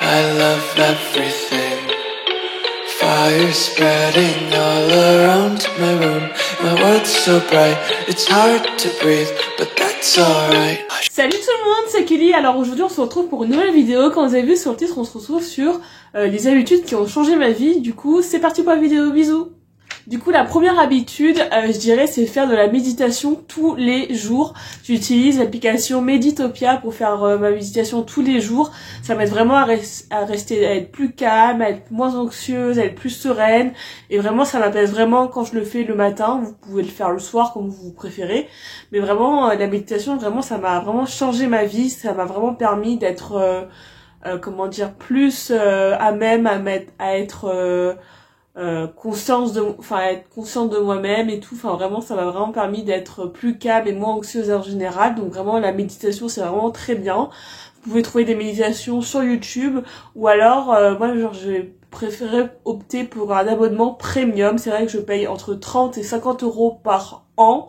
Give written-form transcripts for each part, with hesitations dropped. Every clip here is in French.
I love everything. Fire spreading all around my room. My world's so bright, it's hard to breathe, but that's alright. Salut tout le monde, c'est Kelly. Alors aujourd'hui on se retrouve pour une nouvelle vidéo. Comme vous avez vu sur le titre, on se retrouve sur les habitudes qui ont changé ma vie. Du coup c'est parti pour la vidéo, bisous. Du coup la première habitude, je dirais, c'est faire de la méditation tous les jours. J'utilise l'application Meditopia pour faire ma méditation tous les jours. Ça m'aide vraiment à être plus calme, à être moins anxieuse, à être plus sereine. Et vraiment ça m'apaise vraiment quand je le fais le matin. Vous pouvez le faire le soir comme vous préférez. Mais vraiment la méditation, vraiment ça m'a vraiment changé ma vie. Ça m'a vraiment permis d'être comment dire, plus à même à être être consciente de moi-même et tout. Enfin vraiment ça m'a vraiment permis d'être plus calme et moins anxieuse en général. Donc vraiment la méditation c'est vraiment très bien. Vous pouvez trouver des méditations sur YouTube ou alors moi genre j'ai préféré opter pour un abonnement premium. C'est vrai que je paye entre 30 et 50 € par an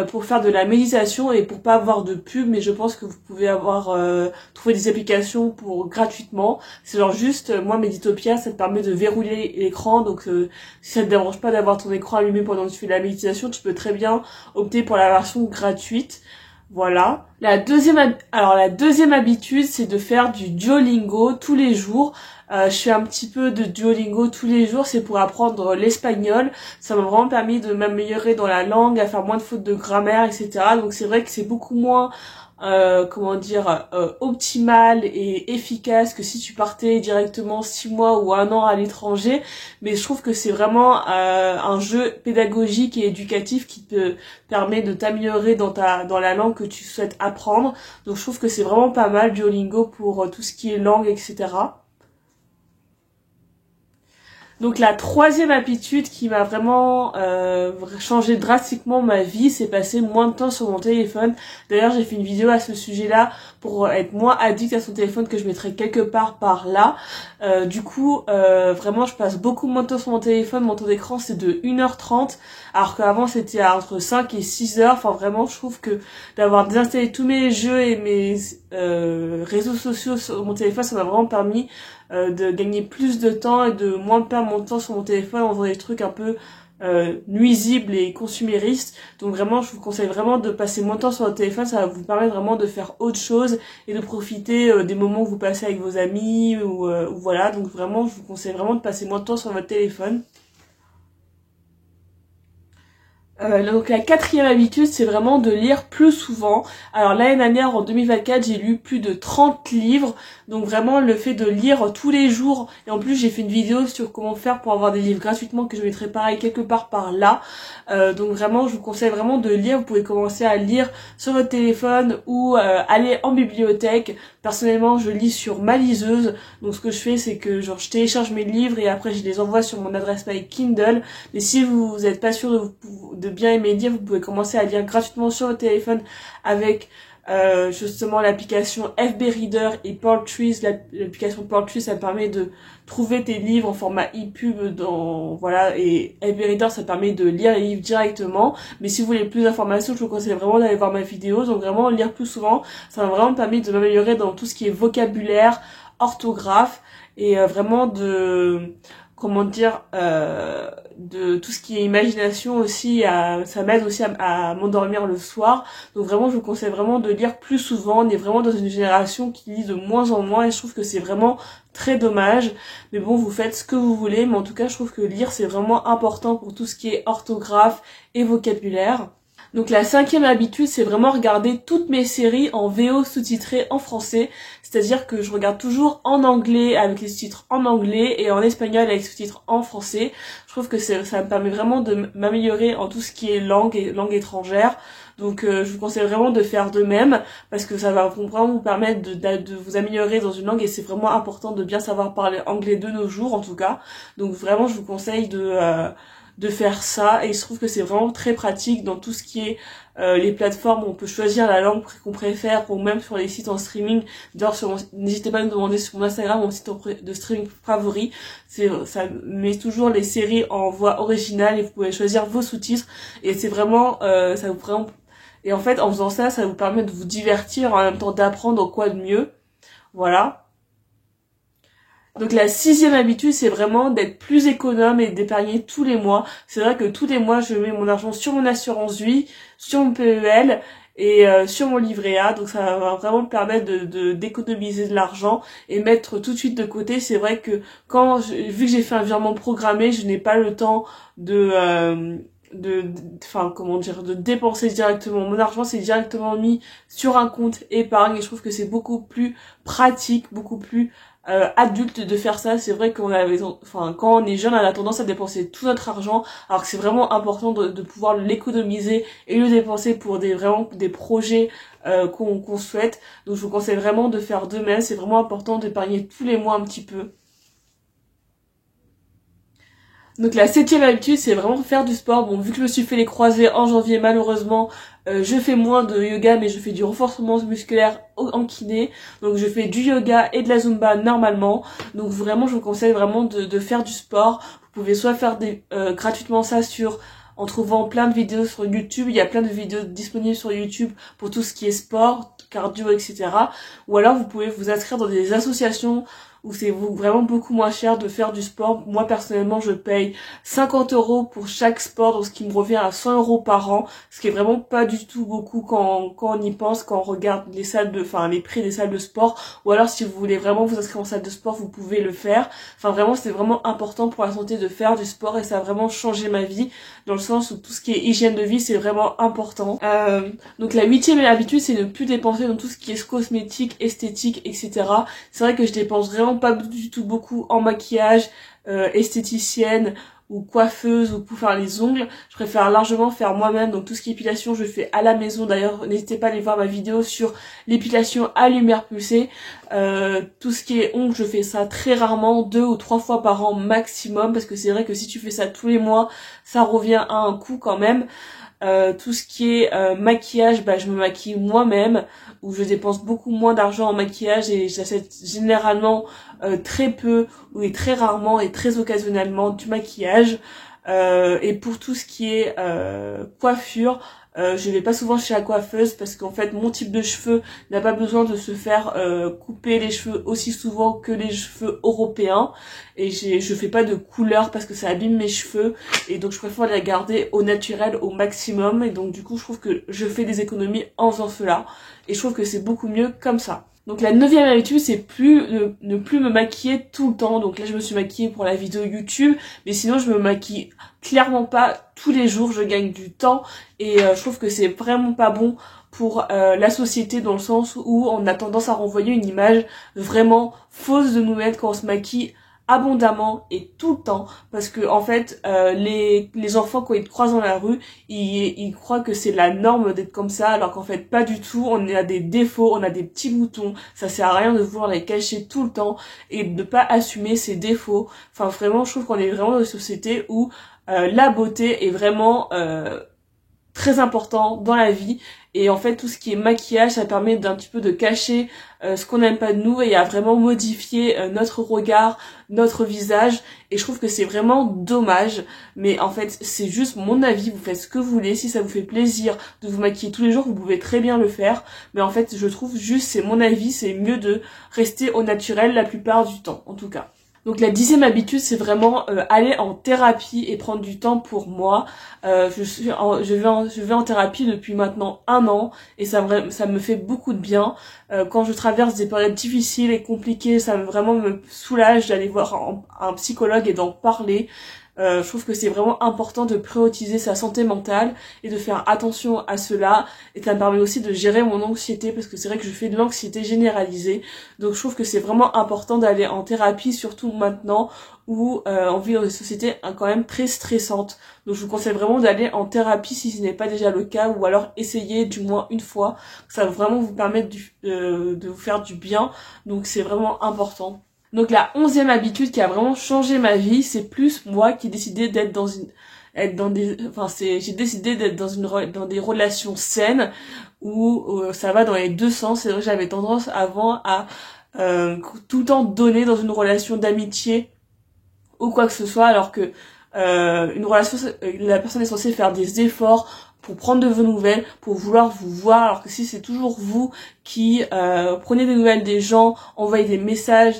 pour faire de la méditation et pour pas avoir de pub, mais je pense que vous pouvez avoir trouver des applications pour gratuitement. C'est genre juste moi Meditopia ça te permet de verrouiller l'écran, donc si ça te dérange pas d'avoir ton écran allumé pendant que tu fais la méditation, tu peux très bien opter pour la version gratuite. Voilà. La deuxième habitude, c'est de faire du Duolingo tous les jours. Je fais un petit peu de Duolingo tous les jours, c'est pour apprendre l'espagnol. Ça m'a vraiment permis de m'améliorer dans la langue, à faire moins de fautes de grammaire, etc. Donc c'est vrai que c'est beaucoup moins optimal et efficace que si tu partais directement 6 mois ou 1 an à l'étranger, mais je trouve que c'est vraiment un jeu pédagogique et éducatif qui te permet de t'améliorer dans la langue que tu souhaites apprendre. Donc je trouve que c'est vraiment pas mal Duolingo pour tout ce qui est langue, etc. Donc la troisième habitude qui m'a vraiment changé drastiquement ma vie, c'est passer moins de temps sur mon téléphone. D'ailleurs j'ai fait une vidéo à ce sujet-là pour être moins addict à son téléphone, que je mettrai quelque part par là. Vraiment je passe beaucoup moins de temps sur mon téléphone. Mon temps d'écran c'est de 1h30 alors qu'avant c'était entre 5 et 6h. Enfin vraiment je trouve que d'avoir désinstallé tous mes jeux et mes réseaux sociaux sur mon téléphone, ça m'a vraiment permis de gagner plus de temps et de moins perdre mon temps sur mon téléphone en faisant des trucs un peu nuisibles et consuméristes. Donc vraiment je vous conseille vraiment de passer moins de temps sur votre téléphone. Ça va vous permettre vraiment de faire autre chose et de profiter des moments que vous passez avec vos amis ou voilà. Donc vraiment je vous conseille vraiment de passer moins de temps sur votre téléphone. Donc la quatrième habitude, c'est vraiment de lire plus souvent. Alors l'année dernière, en 2024, j'ai lu plus de 30 livres. Donc vraiment le fait de lire tous les jours. Et en plus j'ai fait une vidéo sur comment faire pour avoir des livres gratuitement, que je mettrai pareil quelque part par là. Donc vraiment je vous conseille vraiment de lire. Vous pouvez commencer à lire sur votre téléphone ou aller en bibliothèque. Personnellement je lis sur ma liseuse. Donc ce que je fais c'est que genre je télécharge mes livres et après je les envoie sur mon adresse mail Kindle. Mais si vous n'êtes pas sûr de bien aimer lire, vous pouvez commencer à lire gratuitement sur votre téléphone avec justement l'application FB Reader et Portrees. L'application Portrees ça permet de trouver tes livres en format e-pub et FB Reader ça permet de lire les livres directement. Mais si vous voulez plus d'informations, je vous conseille vraiment d'aller voir ma vidéo. Donc vraiment lire plus souvent, ça m'a vraiment permis de m'améliorer dans tout ce qui est vocabulaire, orthographe et vraiment de de tout ce qui est imagination aussi. Ça m'aide aussi à m'endormir le soir. Donc vraiment je vous conseille vraiment de lire plus souvent. On est vraiment dans une génération qui lit de moins en moins et je trouve que c'est vraiment très dommage. Mais bon, vous faites ce que vous voulez, mais en tout cas je trouve que lire c'est vraiment important pour tout ce qui est orthographe et vocabulaire. Donc la cinquième habitude, c'est vraiment regarder toutes mes séries en VO sous-titrées en français. C'est-à-dire que je regarde toujours en anglais avec les sous-titres en anglais et en espagnol avec les sous-titres en français. Je trouve que ça me permet vraiment de m'améliorer en tout ce qui est langue étrangère. Donc je vous conseille vraiment de faire de même parce que ça va vraiment vous permettre de vous améliorer dans une langue et c'est vraiment important de bien savoir parler anglais de nos jours en tout cas. Donc vraiment je vous conseille de faire ça et je trouve que c'est vraiment très pratique dans tout ce qui est les plateformes où on peut choisir la langue qu'on préfère ou même sur les sites en streaming. D'ailleurs n'hésitez pas à me demander sur mon Instagram mon site de streaming favori, ça met toujours les séries en voix originale et vous pouvez choisir vos sous-titres et c'est vraiment et en fait en faisant ça, ça vous permet de vous divertir en même temps d'apprendre quoi de mieux. Voilà. Donc la 6e habitude, c'est vraiment d'être plus économe et d'épargner tous les mois. C'est vrai que tous les mois, je mets mon argent sur mon assurance vie, sur mon PEL et sur mon livret A. Donc ça va vraiment me permettre d'économiser de l'argent et mettre tout de suite de côté. C'est vrai que vu que j'ai fait un virement programmé, je n'ai pas le temps de dépenser directement mon argent. C'est directement mis sur un compte épargne et je trouve que c'est beaucoup plus pratique, beaucoup plus adulte de faire ça. C'est vrai qu'on quand on est jeune, on a tendance à dépenser tout notre argent, alors que c'est vraiment important de pouvoir l'économiser et le dépenser pour des projets qu'on souhaite. Donc je vous conseille vraiment de faire de même. C'est vraiment important d'épargner tous les mois un petit peu. Donc la 7e habitude, c'est vraiment faire du sport. Bon, vu que je me suis fait les croisés en janvier, malheureusement, je fais moins de yoga, mais je fais du renforcement musculaire en kiné. Donc je fais du yoga et de la zumba normalement. Donc vraiment, je vous conseille vraiment de faire du sport. Vous pouvez soit faire gratuitement ça en trouvant plein de vidéos sur YouTube. Il y a plein de vidéos disponibles sur YouTube pour tout ce qui est sport, cardio, etc. Ou alors vous pouvez vous inscrire dans des associations où c'est vraiment beaucoup moins cher de faire du sport. Moi personnellement, je paye 50 € pour chaque sport, donc ce qui me revient à 100 € par an, ce qui est vraiment pas du tout beaucoup quand on y pense, quand on regarde les prix des salles de sport. Ou alors si vous voulez vraiment vous inscrire en salle de sport, vous pouvez le faire. Enfin vraiment, c'est vraiment important pour la santé de faire du sport et ça a vraiment changé ma vie, dans le sens où tout ce qui est hygiène de vie, c'est vraiment important. Donc la 8e habitude, c'est ne plus dépenser dans tout ce qui est cosmétique, esthétique, etc. C'est vrai que je dépense vraiment pas du tout beaucoup en maquillage, esthéticienne ou coiffeuse ou pour faire les ongles. Je préfère largement faire moi-même. Donc tout ce qui est épilation, je fais à la maison. D'ailleurs, n'hésitez pas à aller voir ma vidéo sur l'épilation à lumière pulsée. Tout ce qui est ongles, je fais ça très rarement, 2 ou 3 fois par an maximum, parce que c'est vrai que si tu fais ça tous les mois, ça revient à un coût quand même. Tout ce qui est maquillage, je me maquille moi-même, où je dépense beaucoup moins d'argent en maquillage et j'achète généralement très peu ou très rarement et très occasionnellement du maquillage. Et pour tout ce qui est coiffure, je vais pas souvent chez la coiffeuse parce qu'en fait mon type de cheveux n'a pas besoin de se faire couper les cheveux aussi souvent que les cheveux européens, et je fais pas de couleur parce que ça abîme mes cheveux, et donc je préfère les garder au naturel au maximum, et donc du coup je trouve que je fais des économies en faisant cela et je trouve que c'est beaucoup mieux comme ça. Donc la 9e habitude, c'est ne plus me maquiller tout le temps. Donc là je me suis maquillée pour la vidéo YouTube, mais sinon je me maquille clairement pas tous les jours. Je gagne du temps et je trouve que c'est vraiment pas bon pour la société, dans le sens où on a tendance à renvoyer une image vraiment fausse de nous-mêmes quand on se maquille abondamment et tout le temps, parce que en fait les enfants, quand ils te croisent dans la rue, ils croient que c'est la norme d'être comme ça, alors qu'en fait pas du tout. On a des défauts, on a des petits boutons, ça sert à rien de vouloir les cacher tout le temps et de pas assumer ses défauts. Enfin vraiment, je trouve qu'on est vraiment dans une société où la beauté est vraiment très important dans la vie, et en fait tout ce qui est maquillage, ça permet d'un petit peu de cacher ce qu'on n'aime pas de nous et à vraiment modifier notre regard, notre visage, et je trouve que c'est vraiment dommage. Mais en fait c'est juste mon avis, vous faites ce que vous voulez. Si ça vous fait plaisir de vous maquiller tous les jours, vous pouvez très bien le faire, mais en fait je trouve juste, c'est mon avis, c'est mieux de rester au naturel la plupart du temps en tout cas. Donc la 10e habitude, c'est vraiment aller en thérapie et prendre du temps pour moi. Je vais en thérapie depuis maintenant 1 an et ça me fait beaucoup de bien. Quand je traverse des périodes difficiles et compliquées, vraiment me soulage d'aller voir un psychologue et d'en parler. Je trouve que c'est vraiment important de prioriser sa santé mentale et de faire attention à cela, et ça me permet aussi de gérer mon anxiété, parce que c'est vrai que je fais de l'anxiété généralisée. Donc je trouve que c'est vraiment important d'aller en thérapie, surtout maintenant où on vit dans une société quand même très stressante. Donc je vous conseille vraiment d'aller en thérapie si ce n'est pas déjà le cas, ou alors essayer du moins une fois. Ça va vraiment vous permettre de vous faire du bien, donc c'est vraiment important. Donc la 11e habitude qui a vraiment changé ma vie, c'est plus moi qui ai décidé d'être dans des relations saines où ça va dans les deux sens. C'est vrai que j'avais tendance avant à tout le temps donner dans une relation d'amitié ou quoi que ce soit, alors que une relation, la personne est censée faire des efforts pour prendre de vos nouvelles, pour vouloir vous voir, alors que si c'est toujours vous qui prenez des nouvelles des gens, envoyez des messages,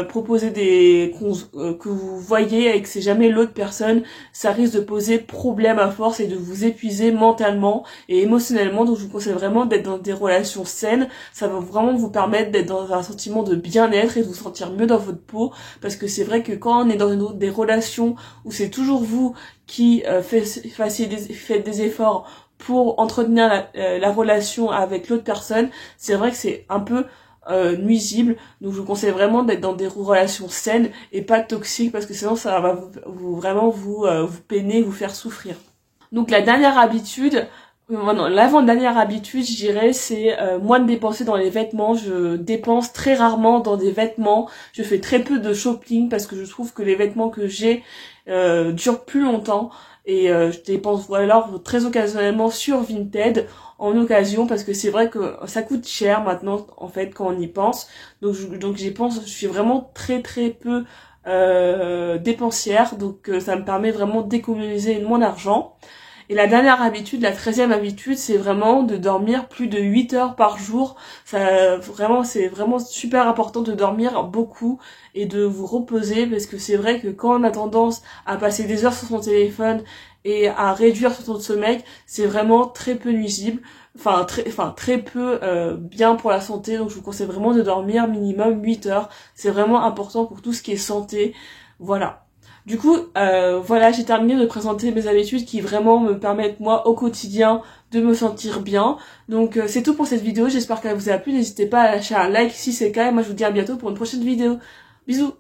proposez que vous voyez et que c'est jamais l'autre personne, ça risque de poser problème à force et de vous épuiser mentalement et émotionnellement. Donc je vous conseille vraiment d'être dans des relations saines, ça va vraiment vous permettre d'être dans un sentiment de bien-être et de vous sentir mieux dans votre peau, parce que c'est vrai que quand on est dans des relations où c'est toujours vous qui faites des efforts pour entretenir la relation avec l'autre personne, c'est vrai que c'est un peu nuisible. Donc je vous conseille vraiment d'être dans des relations saines et pas toxiques, parce que sinon ça va vraiment vous peiner, vous faire souffrir. Donc la dernière habitude, l'avant-dernière habitude, je dirais, c'est moins de dépenser dans les vêtements. Je dépense très rarement dans des vêtements. Je fais très peu de shopping parce que je trouve que les vêtements que j'ai durent plus longtemps. Et je dépense alors très occasionnellement sur Vinted en occasion, parce que c'est vrai que ça coûte cher maintenant en fait quand on y pense. Donc je suis vraiment très peu dépensière, donc ça me permet vraiment d'économiser mon argent. Et la dernière habitude, la 13e habitude, c'est vraiment de dormir plus de 8 heures par jour. C'est vraiment super important de dormir beaucoup et de vous reposer, parce que c'est vrai que quand on a tendance à passer des heures sur son téléphone et à réduire son temps de sommeil, c'est vraiment très peu nuisible, très peu bien pour la santé. Donc je vous conseille vraiment de dormir minimum 8 heures. C'est vraiment important pour tout ce qui est santé. Voilà. Du coup, voilà, j'ai terminé de présenter mes habitudes qui vraiment me permettent, moi, au quotidien, de me sentir bien. Donc, c'est tout pour cette vidéo. J'espère qu'elle vous a plu. N'hésitez pas à lâcher un like si c'est le cas. Et moi, je vous dis à bientôt pour une prochaine vidéo. Bisous!